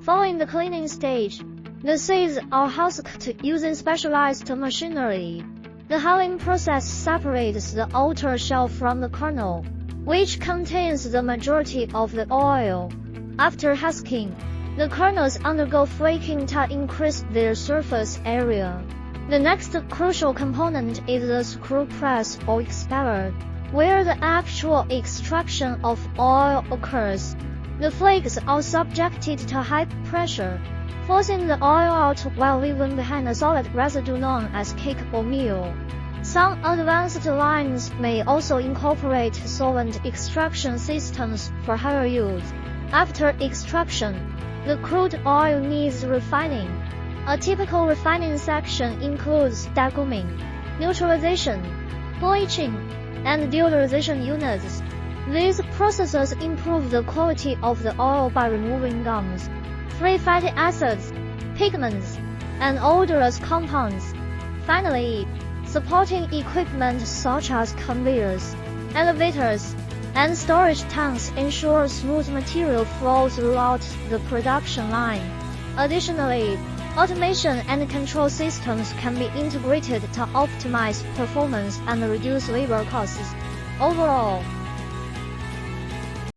Following the cleaning stage, the seeds are husked using specialized machinery. The hulling process separates the outer shell from the kernel, which contains the majority of the oil. After husking, the kernels undergo flaking to increase their surface area. The next crucial component is the screw press or expeller, where the actual extraction of oil occurs. The flakes are subjected to high pressure, forcing the oil out while leaving behind a solid residue known as cake or meal. Some advanced lines may also incorporate solvent extraction systems for higher yields. After extraction, the crude oil needs refining. A typical refining section includes degumming, neutralization, bleaching, and deodorization units. These processes improve the quality of the oil by removing gums, free fatty acids, pigments, and odorous compounds. Finally, supporting equipment such as conveyors, elevators, and storage tanks ensure smooth material flow throughout the production line. Additionally, automation and control systems can be integrated to optimize performance and reduce labor costs. Overall,